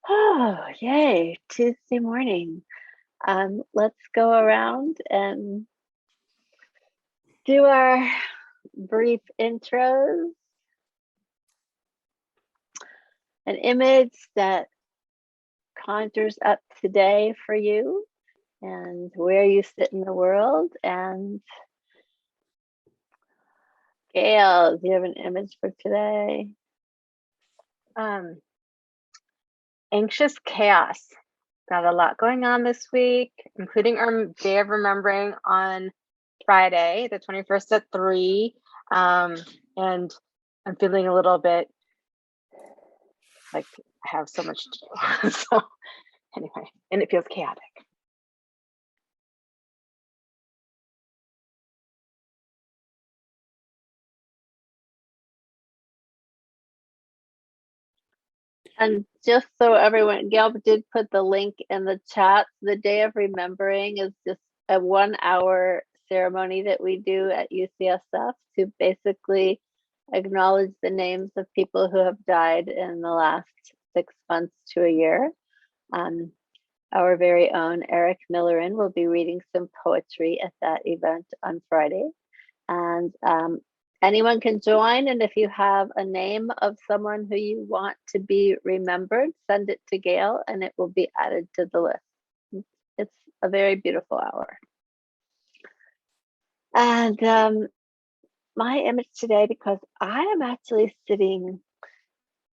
Oh, yay, Tuesday morning. Let's go around and do our brief intros. An image that conjures up today for you and where you sit in the world. And Gail, do you have an image for today? Anxious chaos. Got a lot going on this week, including our day of remembering on Friday, the 21st at 3. And I'm feeling a little bit like I have so much to do. So anyway, and it feels chaotic. And just so everyone, Gail did put the link in the chat. The Day of Remembering is just a 1 hour ceremony that we do at UCSF to basically acknowledge the names of people who have died in the last 6 months to a year. Our very own Eric Millerin will be reading some poetry at that event on Friday. And anyone can join, and if you have a name of someone who you want to be remembered, send it to Gail and it will be added to the list. It's a very beautiful hour. And my image today, because I am actually sitting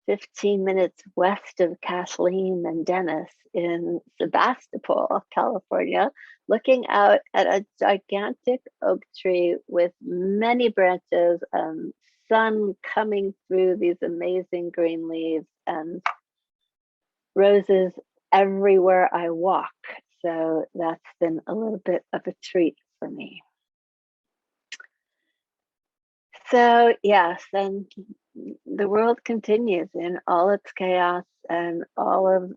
15 minutes west of Kathleen and Dennis in Sebastopol, California, looking out at a gigantic oak tree with many branches and sun coming through these amazing green leaves and roses everywhere I walk. So that's been a little bit of a treat for me. So yes, and the world continues in all its chaos and all of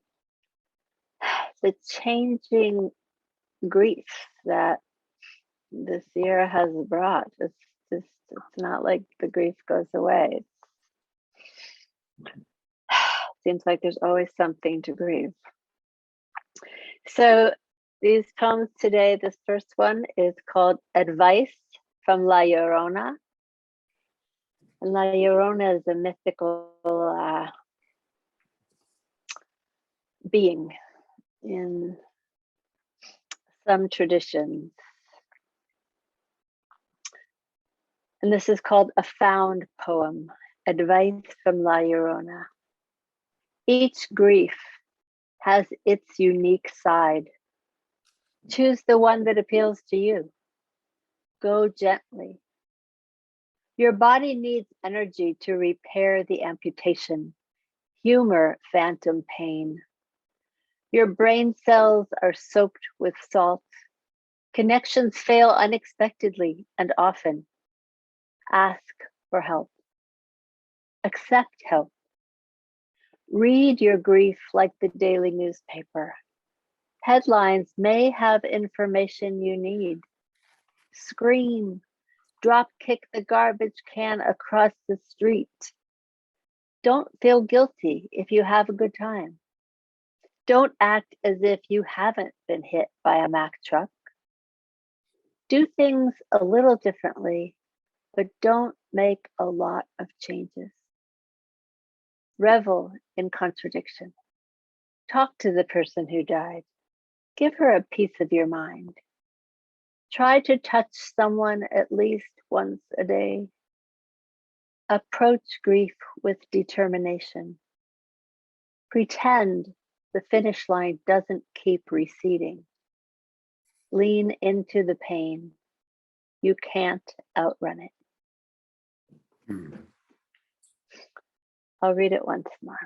the changing grief that this year has brought. It's not like the grief goes away. Seems like there's always something to grieve. So these poems today, this first one is called Advice from La Llorona. And La Llorona is a mythical being in some traditions. And this is called a found poem, Advice from La Llorona. Each grief has its unique side. Choose the one that appeals to you. Go gently. Your body needs energy to repair the amputation. Humor phantom pain. Your brain cells are soaked with salt. Connections fail unexpectedly and often. Ask for help. Accept help. Read your grief like the daily newspaper. Headlines may have information you need. Scream. Drop kick the garbage can across the street. Don't feel guilty if you have a good time. Don't act as if you haven't been hit by a Mack truck. Do things a little differently, but don't make a lot of changes. Revel in contradiction. Talk to the person who died. Give her a piece of your mind. Try to touch someone at least once a day. Approach grief with determination. Pretend the finish line doesn't keep receding. Lean into the pain. You can't outrun it. I'll read it once more.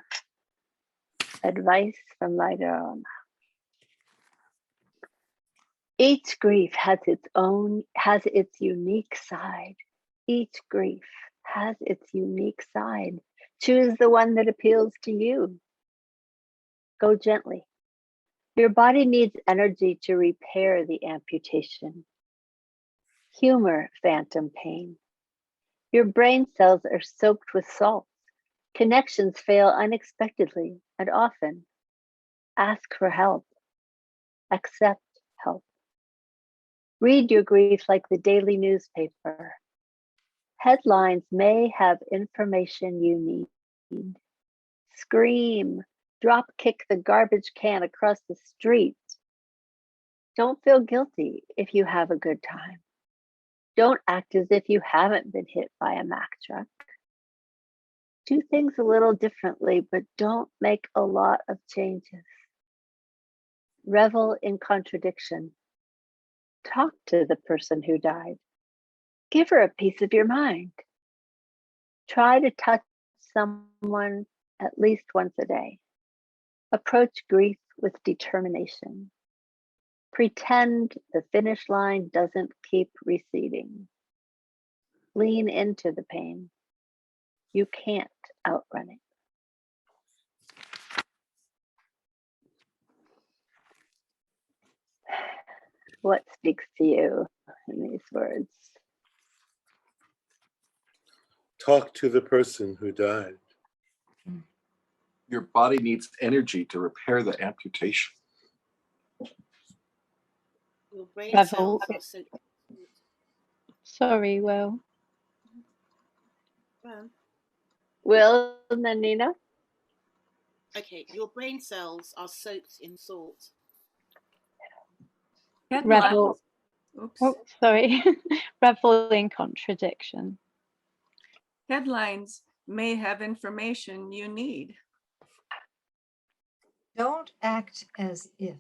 Advice from La Llorona. Each grief has its unique side. Each grief has its unique side. Choose the one that appeals to you. Go gently. Your body needs energy to repair the amputation. Humor phantom pain. Your brain cells are soaked with salt. Connections fail unexpectedly and often. Ask for help. Accept help. Read your grief like the daily newspaper. Headlines may have information you need. Scream, drop kick the garbage can across the street. Don't feel guilty if you have a good time. Don't act as if you haven't been hit by a Mack truck. Do things a little differently, but don't make a lot of changes. Revel in contradiction. Talk to the person who died. Give her a piece of your mind. Try to touch someone at least once a day. Approach grief with determination. Pretend the finish line doesn't keep receding. Lean into the pain. You can't outrun it. What speaks to you in these words? Talk to the person who died. Your body needs energy to repair the amputation. Your brain Revel. cells are so. Sorry, Will. Well, Will and then Nina? okay, your brain cells are soaked in salt. Revel. Oops. Oh, sorry. Revel in contradiction. Headlines may have information you need. Don't act as if.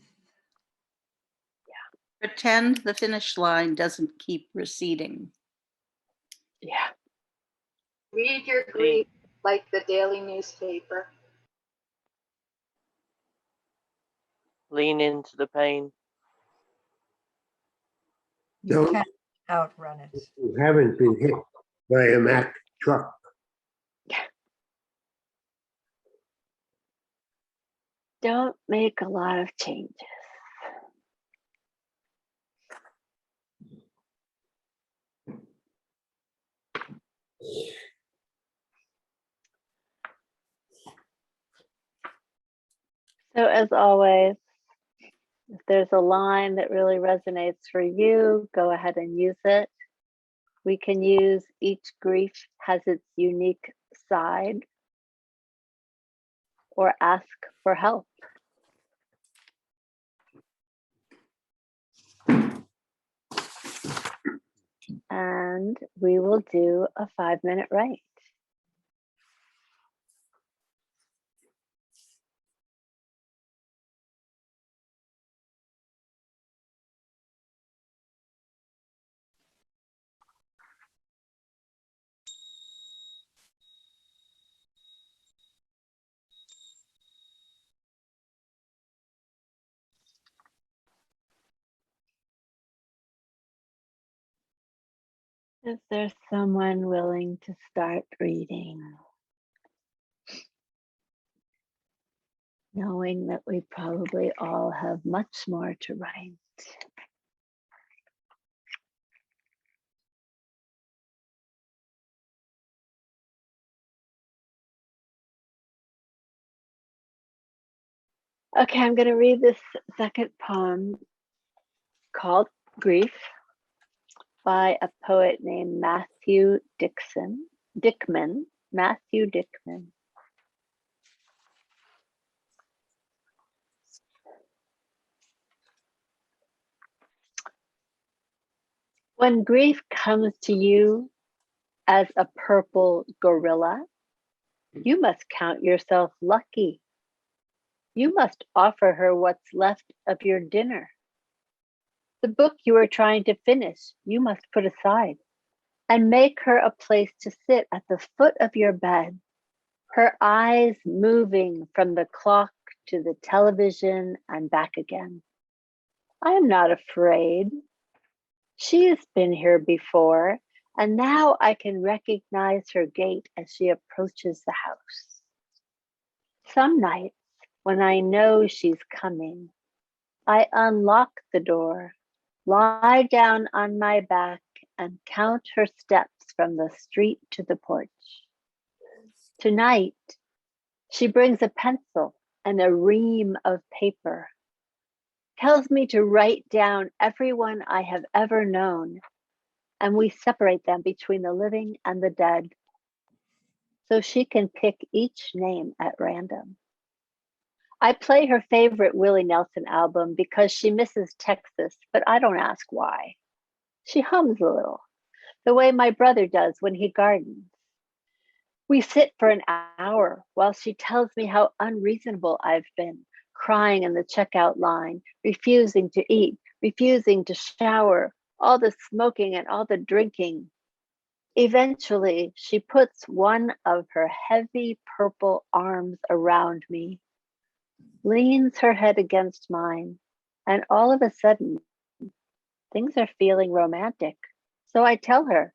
Pretend the finish line doesn't keep receding. Yeah. Read your grief like the daily newspaper. Lean into the pain. You Don't- can't outrun it. You haven't been hit by a Mack truck. Don't make a lot of changes. So as always, if there's a line that really resonates for you, go ahead and use it. We can use each grief has its unique side, or ask for help. And we will do a 5-minute write. Is there someone willing to start reading? Knowing that we probably all have much more to write. Okay, I'm going to read this second poem called Grief by a poet named Matthew Dickman. Matthew Dickman. When grief comes to you as a purple gorilla, you must count yourself lucky. You must offer her what's left of your dinner. The book you are trying to finish, you must put aside and make her a place to sit at the foot of your bed, her eyes moving from the clock to the television and back again. I am not afraid. She has been here before, and now I can recognize her gait as she approaches the house. Some nights, when I know she's coming, I unlock the door, lie down on my back, and count her steps from the street to the porch. Tonight, she brings a pencil and a ream of paper. Tells me to write down everyone I have ever known, and we separate them between the living and the dead, so she can pick each name at random. I play her favorite Willie Nelson album because she misses Texas, but I don't ask why. She hums a little, the way my brother does when he gardens. We sit for an hour while she tells me how unreasonable I've been, crying in the checkout line, refusing to eat, refusing to shower, all the smoking and all the drinking. Eventually, she puts one of her heavy purple arms around me, leans her head against mine, and all of a sudden, things are feeling romantic. So I tell her,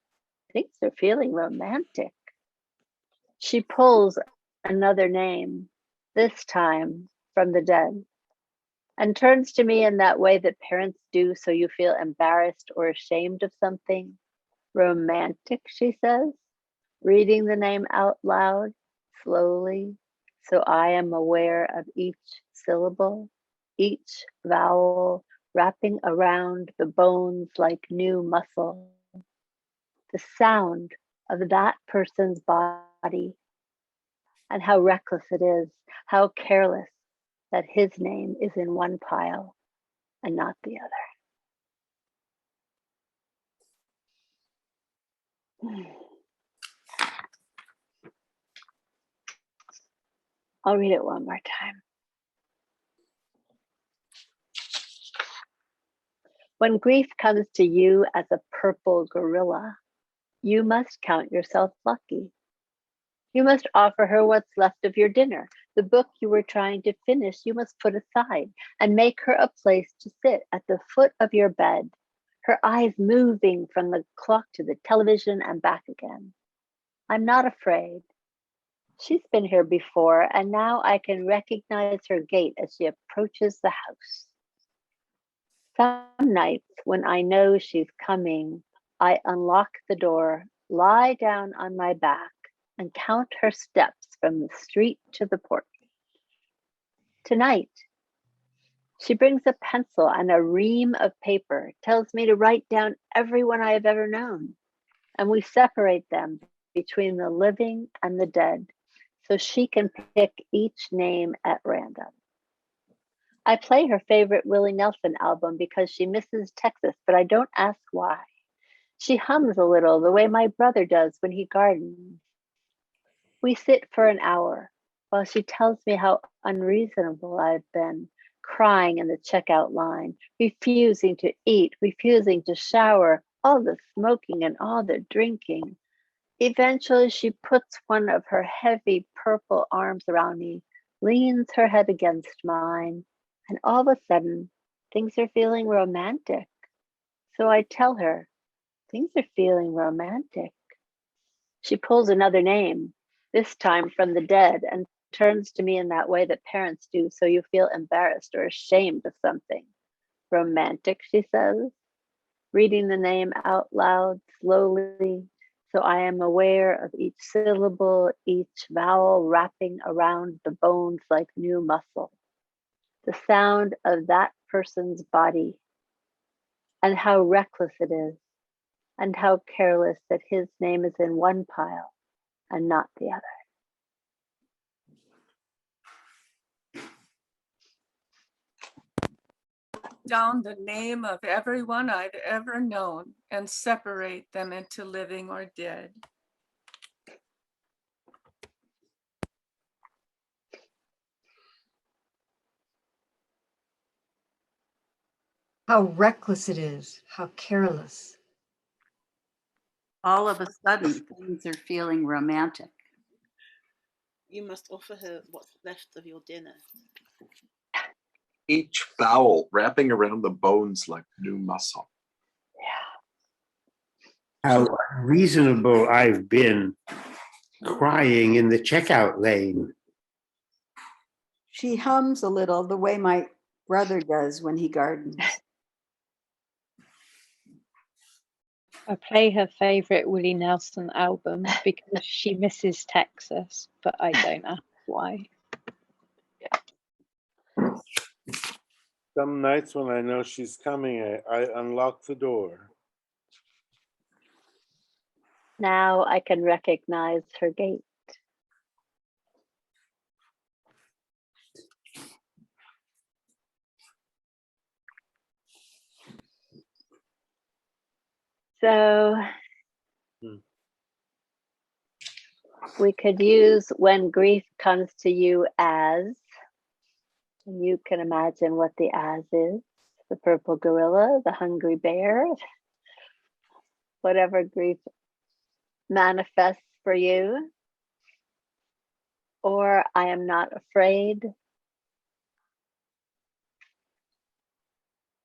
things are feeling romantic. She pulls another name, this time from the dead, and turns to me in that way that parents do so you feel embarrassed or ashamed of something. Romantic, she says, reading the name out loud, slowly, so I am aware of each syllable, each vowel wrapping around the bones like new muscle. The sound of that person's body, and how reckless it is, how careless that his name is in one pile and not the other. I'll read it one more time. When grief comes to you as a purple gorilla, you must count yourself lucky. You must offer her what's left of your dinner. The book you were trying to finish, you must put aside and make her a place to sit at the foot of your bed, her eyes moving from the clock to the television and back again. I'm not afraid. She's been here before, and now I can recognize her gait as she approaches the house. Some nights when I know she's coming, I unlock the door, lie down on my back, and count her steps from the street to the porch. Tonight, she brings a pencil and a ream of paper, tells me to write down everyone I have ever known, and we separate them between the living and the dead, so she can pick each name at random. I play her favorite Willie Nelson album because she misses Texas, but I don't ask why. She hums a little the way my brother does when he gardens. We sit for an hour while she tells me how unreasonable I've been, crying in the checkout line, refusing to eat, refusing to shower, all the smoking and all the drinking. Eventually, she puts one of her heavy purple arms around me, leans her head against mine, and all of a sudden, things are feeling romantic. So I tell her, things are feeling romantic. She pulls another name, this time from the dead, and turns to me in that way that parents do so you feel embarrassed or ashamed of something. Romantic, she says, reading the name out loud slowly, so I am aware of each syllable, each vowel wrapping around the bones like new muscle. The sound of that person's body, and how reckless it is, and how careless that his name is in one pile and not the other. Down the name of everyone I've ever known and separate them into living or dead. How reckless it is, how careless. All of a sudden, things are feeling romantic. You must offer her what's left of your dinner. Each vowel wrapping around the bones like new muscle. How reasonable I've been, crying in the checkout lane. She hums a little the way my brother does when he gardens. I play her favorite Willie Nelson album because she misses Texas, but I don't ask why. Some nights when I know she's coming, I unlock the door. Now I can recognize her gait. So we could use when grief comes to you as, and you can imagine what the as is, the purple gorilla, the hungry bear, whatever grief manifests for you. Or I am not afraid.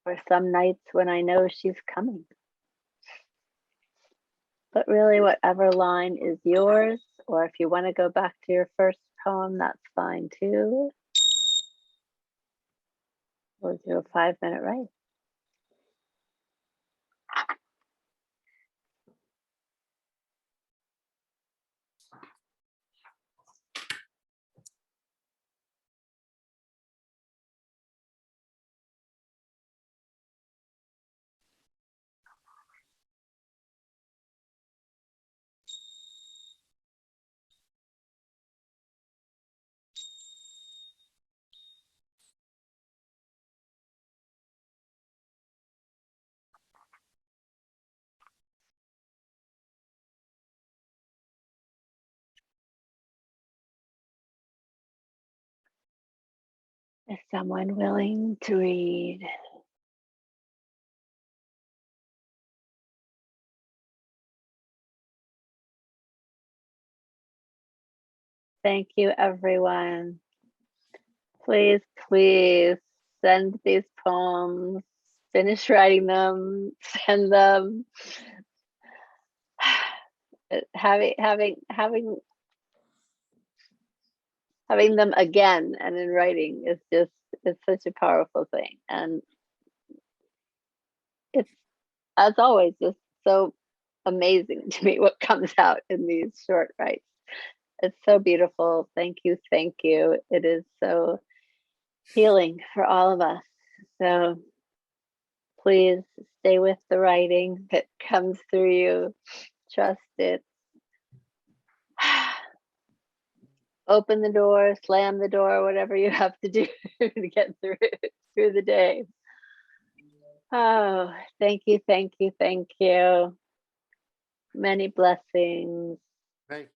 Or some nights when I know she's coming. But really, whatever line is yours, or if you want to go back to your first poem, that's fine too. We'll do a 5-minute write. Is someone willing to read? Thank you, everyone. Please, please send these poems, finish writing them, send them. Having them again and in writing is just, it's such a powerful thing. And it's, as always, just so amazing to me what comes out in these short writes. It's so beautiful. Thank you. Thank you. It is so healing for all of us. So please stay with the writing that comes through you. Trust it. Open the door, slam the door, whatever you have to do to get through the day. Oh, thank you, thank you, thank you. Many blessings. Thank